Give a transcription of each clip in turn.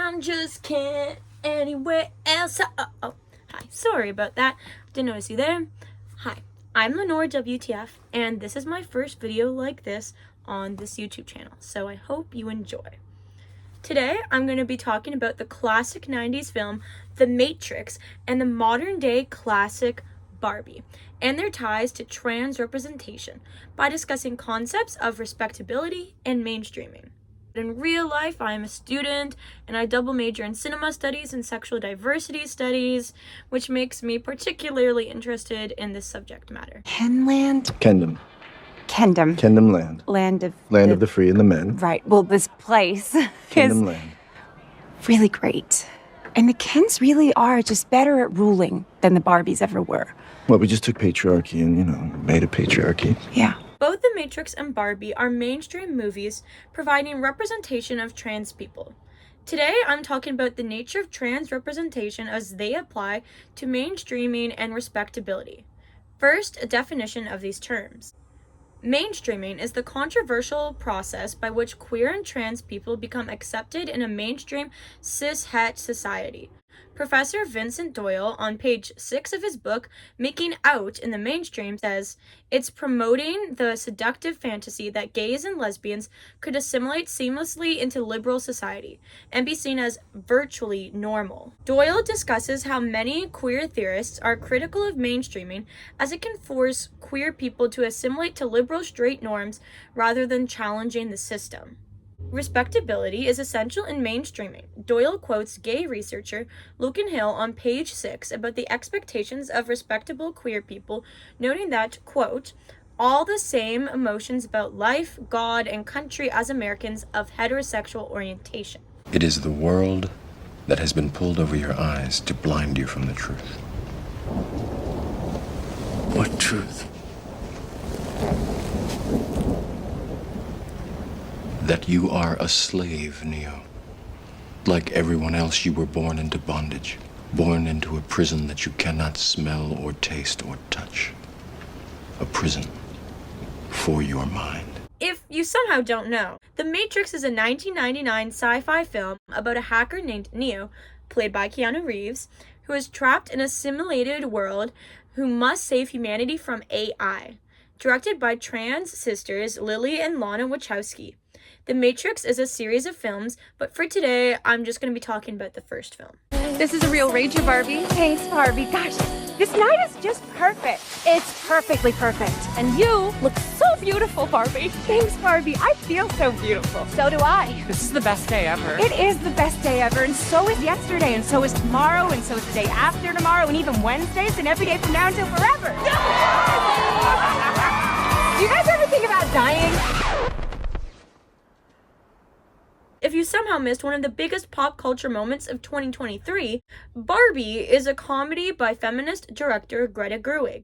I'm just can't anywhere else. Oh, hi. Sorry about that. Didn't notice you there. Hi, I'm Lenore WTF, and this is my first video like this on this YouTube channel, so I hope you enjoy. Today, I'm going to be talking about the classic 90s film, The Matrix, and the modern-day classic Barbie, and their ties to trans representation by discussing concepts of respectability and mainstreaming. In real life, I am a student, and I double major in cinema studies and sexual diversity studies, which makes me particularly interested in this subject matter. Kenland? Kendom. Kendom. Kendom Land. Land of the free and the men. Right. Well, this place Kendom is Land. really great. And the Kens really are just better at ruling than the Barbies ever were. Well, we just took patriarchy and, made a patriarchy. Yeah. Both The Matrix and Barbie are mainstream movies providing representation of trans people. Today, I'm talking about the nature of trans representation as they apply to mainstreaming and respectability. First, a definition of these terms. Mainstreaming is the controversial process by which queer and trans people become accepted in a mainstream cis-het society. Professor Vincent Doyle, on page 6 of his book, Making Out in the Mainstream, says, "It's promoting the seductive fantasy that gays and lesbians could assimilate seamlessly into liberal society and be seen as virtually normal." Doyle discusses how many queer theorists are critical of mainstreaming as it can force queer people to assimilate to liberal straight norms rather than challenging the system. Respectability is essential in mainstreaming. Doyle quotes gay researcher Lucan Hill on page 6 about the expectations of respectable queer people, noting that, quote, all the same emotions about life, God, and country as Americans of heterosexual orientation. It is the world that has been pulled over your eyes to blind you from the truth. What truth? That you are a slave, Neo. Like everyone else, you were born into bondage, born into a prison that you cannot smell or taste or touch. A prison for your mind. If you somehow don't know, The Matrix is a 1999 sci-fi film about a hacker named Neo, played by Keanu Reeves, who is trapped in a simulated world who must save humanity from AI. Directed by trans sisters Lilly and Lana Wachowski. The Matrix is a series of films, but for today, I'm just going to be talking about the first film. This is a real rager, Barbie. Thanks, Barbie. Gosh, this night is just perfect. It's perfectly perfect. And you look so beautiful, Barbie. Thanks, Barbie. I feel so beautiful. So do I. This is the best day ever. It is the best day ever, and so is yesterday, and so is tomorrow, and so is the day after tomorrow, and even Wednesdays, and every day from now until forever. Do you guys ever think about dying? If you somehow missed one of the biggest pop culture moments of 2023, Barbie is a comedy by feminist director Greta Gerwig,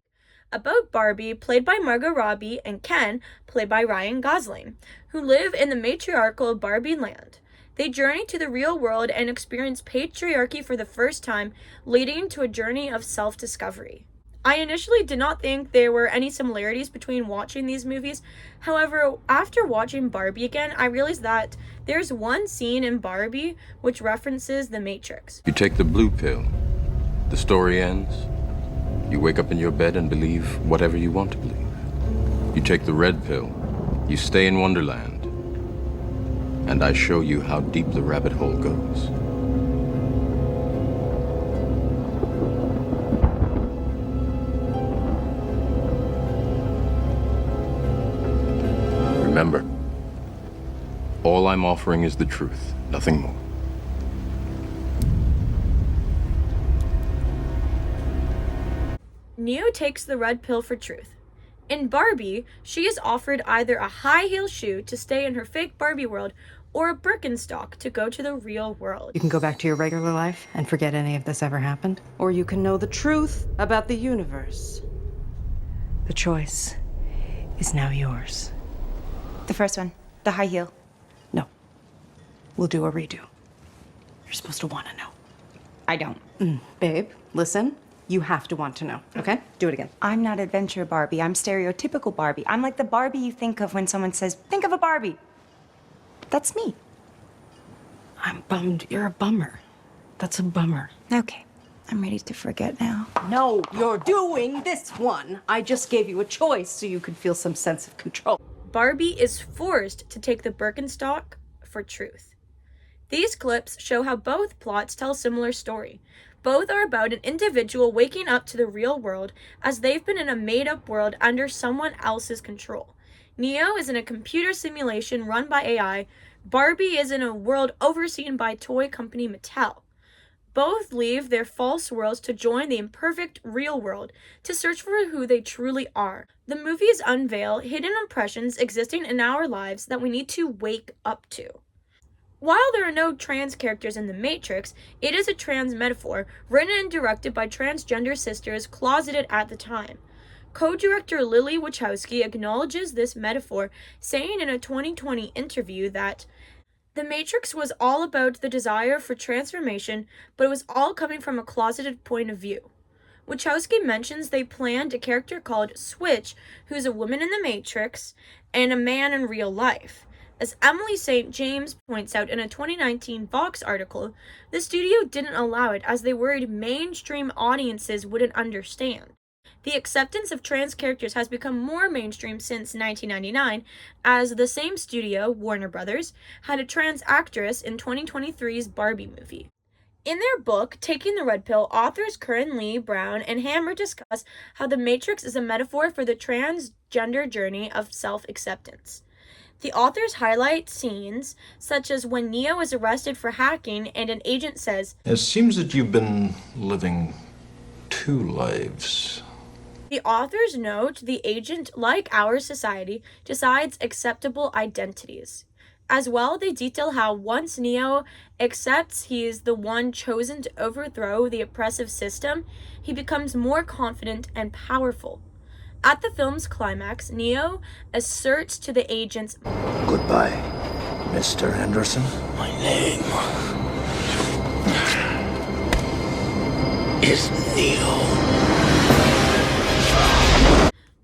about Barbie, played by Margot Robbie, and Ken, played by Ryan Gosling, who live in the matriarchal Barbie land. They journey to the real world and experience patriarchy for the first time, leading to a journey of self-discovery. I initially did not think there were any similarities between watching these movies. However, after watching Barbie again, I realized that there's one scene in Barbie which references The Matrix. You take the blue pill. The story ends. You wake up in your bed and believe whatever you want to believe. You take the red pill. You stay in Wonderland. And I show you how deep the rabbit hole goes. Remember, all I'm offering is the truth, nothing more. Neo takes the red pill for truth. In Barbie, she is offered either a high-heel shoe to stay in her fake Barbie world or a Birkenstock to go to the real world. You can go back to your regular life and forget any of this ever happened. Or you can know the truth about the universe. The choice is now yours. The first one, the high heel. No. We'll do a redo. You're supposed to want to know. I don't. Babe, listen. You have to want to know, okay? Do it again. I'm not adventure Barbie. I'm stereotypical Barbie. I'm like the Barbie you think of when someone says, think of a Barbie. That's me. I'm bummed. You're a bummer. That's a bummer. Okay, I'm ready to forget now. No, you're doing this one. I just gave you a choice so you could feel some sense of control. Barbie is forced to take the Birkenstock for truth. These clips show how both plots tell a similar story. Both are about an individual waking up to the real world as they've been in a made-up world under someone else's control. Neo is in a computer simulation run by AI. Barbie is in a world overseen by toy company Mattel. Both leave their false worlds to join the imperfect real world to search for who they truly are. The movies unveil hidden impressions existing in our lives that we need to wake up to. While there are no trans characters in The Matrix, it is a trans metaphor written and directed by transgender sisters closeted at the time. Co-director Lilly Wachowski acknowledges this metaphor, saying in a 2020 interview that The Matrix was all about the desire for transformation, but it was all coming from a closeted point of view. Wachowski mentions they planned a character called Switch, who's a woman in The Matrix and a man in real life. As Emily St. James points out in a 2019 Vox article, the studio didn't allow it as they worried mainstream audiences wouldn't understand. The acceptance of trans characters has become more mainstream since 1999, as the same studio, Warner Brothers, had a trans actress in 2023's Barbie movie. In their book, Taking the Red Pill, authors Currin, Lee, Brown, and Hammer discuss how The Matrix is a metaphor for the transgender journey of self-acceptance. The authors highlight scenes such as when Neo is arrested for hacking and an agent says, It seems that you've been living two lives. The authors note the agent, like our society, decides acceptable identities. As well, they detail how once Neo accepts he is the one chosen to overthrow the oppressive system, he becomes more confident and powerful. At the film's climax, Neo asserts to the agents, Goodbye, Mr. Anderson. My name is Neo.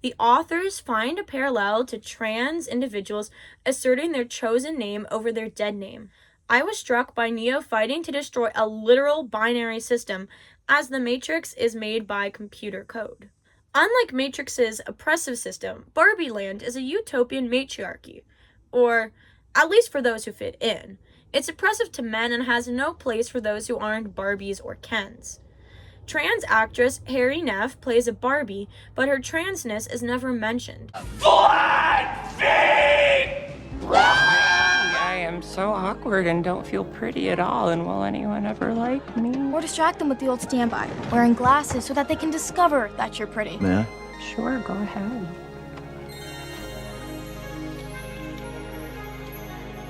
The authors find a parallel to trans individuals asserting their chosen name over their dead name. I was struck by Neo fighting to destroy a literal binary system, as the Matrix is made by computer code. Unlike Matrix's oppressive system, Barbie Land is a utopian matriarchy, or at least for those who fit in. It's oppressive to men and has no place for those who aren't Barbies or Kens. Trans actress Harry Neff plays a Barbie, but her transness is never mentioned. I am so awkward and don't feel pretty at all, and will anyone ever like me? Or distract them with the old standby, wearing glasses so that they can discover that you're pretty. May I? Sure, go ahead.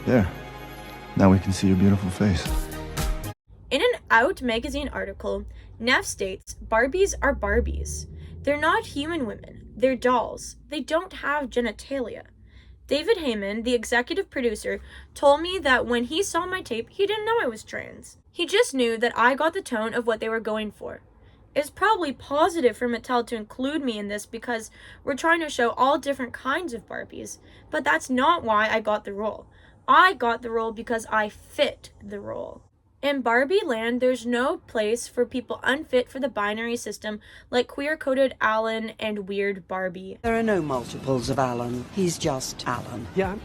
There. Now we can see your beautiful face. In an Out magazine article, Neff states, Barbies are Barbies. They're not human women. They're dolls. They don't have genitalia. David Heyman, the executive producer, told me that when he saw my tape, he didn't know I was trans. He just knew that I got the tone of what they were going for. It's probably positive for Mattel to include me in this because we're trying to show all different kinds of Barbies, but that's not why I got the role. I got the role because I fit the role. In Barbie Land, there's no place for people unfit for the binary system like queer-coded Alan and weird Barbie. There are no multiples of Alan. He's just Alan. Yeah, I'm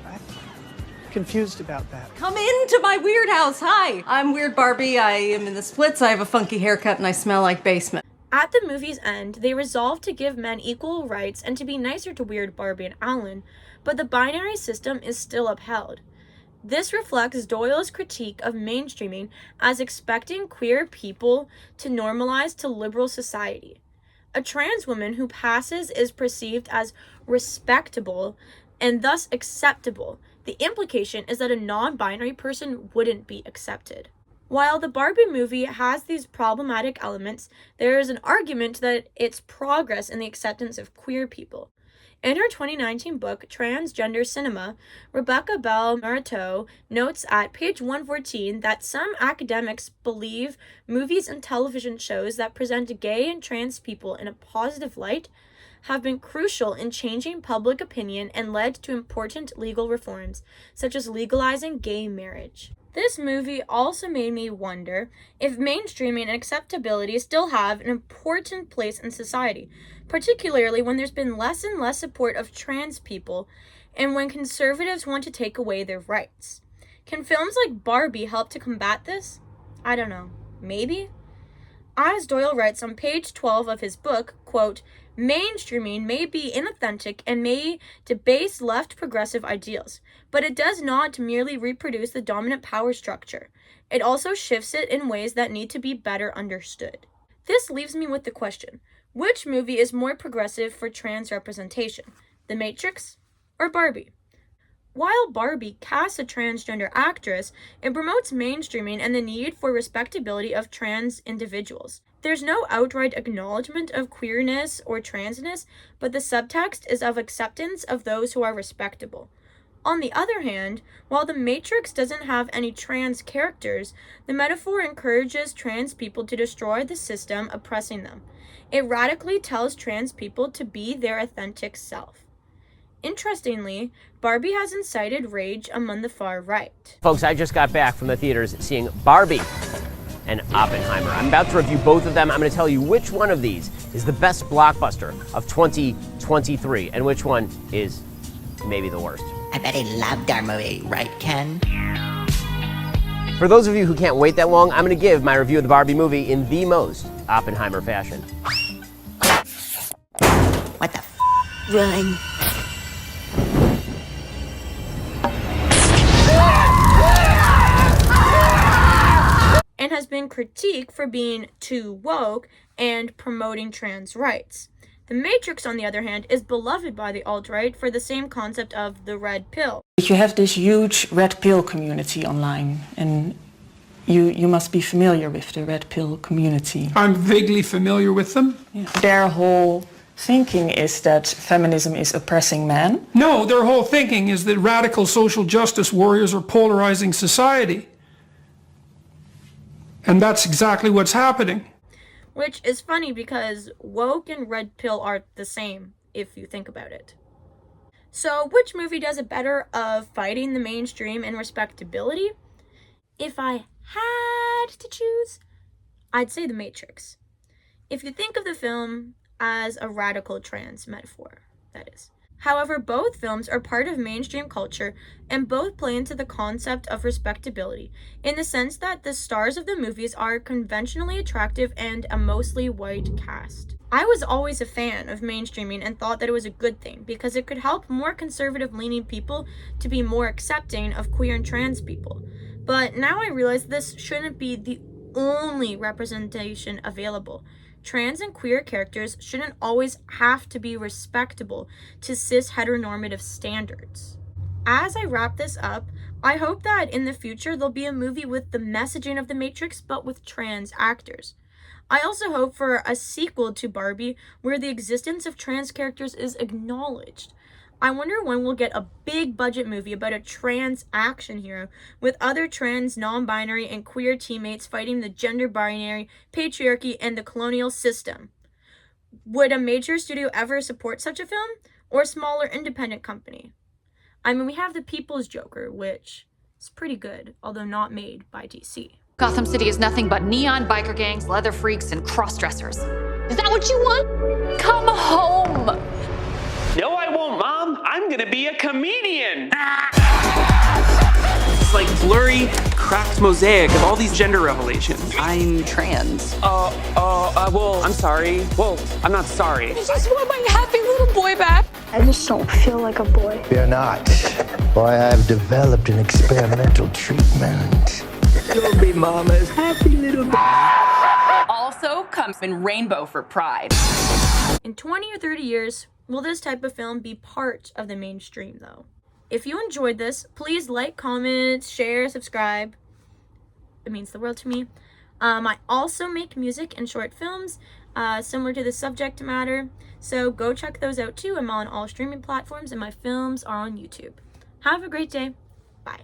confused about that. Come into my weird house. Hi, I'm Weird Barbie. I am in the splits. I have a funky haircut and I smell like basement. At the movie's end, they resolve to give men equal rights and to be nicer to weird Barbie and Alan, but the binary system is still upheld. This reflects Doyle's critique of mainstreaming as expecting queer people to normalize to liberal society. A trans woman who passes is perceived as respectable and thus acceptable. The implication is that a non-binary person wouldn't be accepted. While the Barbie movie has these problematic elements, there is an argument that it's progress in the acceptance of queer people. In her 2019 book, Transgender Cinema, Rebecca Bell-Metereau notes at page 114 that some academics believe movies and television shows that present gay and trans people in a positive light have been crucial in changing public opinion and led to important legal reforms, such as legalizing gay marriage. This movie also made me wonder if mainstreaming and acceptability still have an important place in society, particularly when there's been less and less support of trans people and when conservatives want to take away their rights. Can films like Barbie help to combat this? I don't know. Maybe? As Doyle writes on page 12 of his book, quote, mainstreaming may be inauthentic and may debase left progressive ideals, but it does not merely reproduce the dominant power structure. It also shifts it in ways that need to be better understood. This leaves me with the question, which movie is more progressive for trans representation, The Matrix or Barbie? While Barbie casts a transgender actress, it promotes mainstreaming and the need for respectability of trans individuals. There's no outright acknowledgement of queerness or transness, but the subtext is of acceptance of those who are respectable. On the other hand, while The Matrix doesn't have any trans characters, the metaphor encourages trans people to destroy the system oppressing them. It radically tells trans people to be their authentic self. Interestingly, Barbie has incited rage among the far right. Folks, I just got back from the theaters seeing Barbie and Oppenheimer. I'm about to review both of them. I'm going to tell you which one of these is the best blockbuster of 2023 and which one is maybe the worst. I bet he loved our movie, right, Ken? For those of you who can't wait that long, I'm going to give my review of the Barbie movie in the most Oppenheimer fashion. What the Run. And has been critiqued for being too woke and promoting trans rights. The Matrix, on the other hand, is beloved by the alt-right for the same concept of the red pill. You have this huge red pill community online, and you must be familiar with the red pill community. I'm vaguely familiar with them. Yeah. Their whole thinking is that feminism is oppressing men. No, their whole thinking is that radical social justice warriors are polarizing society. And that's exactly what's happening. Which is funny because woke and red pill are the same, if you think about it. So, which movie does it better of fighting the mainstream and respectability? If I had to choose, I'd say The Matrix. If you think of the film as a radical trans metaphor, that is. However, both films are part of mainstream culture and both play into the concept of respectability in the sense that the stars of the movies are conventionally attractive and a mostly white cast. I was always a fan of mainstreaming and thought that it was a good thing because it could help more conservative-leaning people to be more accepting of queer and trans people. But now I realize this shouldn't be the only representation available. Trans and queer characters shouldn't always have to be respectable to cis heteronormative standards. As I wrap this up, I hope that in the future there'll be a movie with the messaging of The Matrix but with trans actors. I also hope for a sequel to Barbie where the existence of trans characters is acknowledged. I wonder when we'll get a big budget movie about a trans action hero with other trans, non-binary, and queer teammates fighting the gender binary, patriarchy, and the colonial system. Would a major studio ever support such a film? Or a smaller independent company? I mean, we have The People's Joker, which is pretty good, although not made by DC. Gotham City is nothing but neon biker gangs, leather freaks, and cross-dressers. Is that what you want? Come home! No, I won't, Mom. I'm gonna be a comedian. It's like blurry, cracked mosaic of all these gender revelations. I'm trans. Well, I'm sorry. Well, I'm not sorry. I just want my happy little boy back. I just don't feel like a boy. Fear not, for I have developed an experimental treatment. You'll be Mama's happy little boy. Also comes in rainbow for pride. In 20 or 30 years, will this type of film be part of the mainstream, though? If you enjoyed this, please like, comment, share, subscribe. It means the world to me. I also make music and short films similar to the subject matter, so go check those out too. I'm on all streaming platforms and my films are on YouTube. Have a great day. Bye.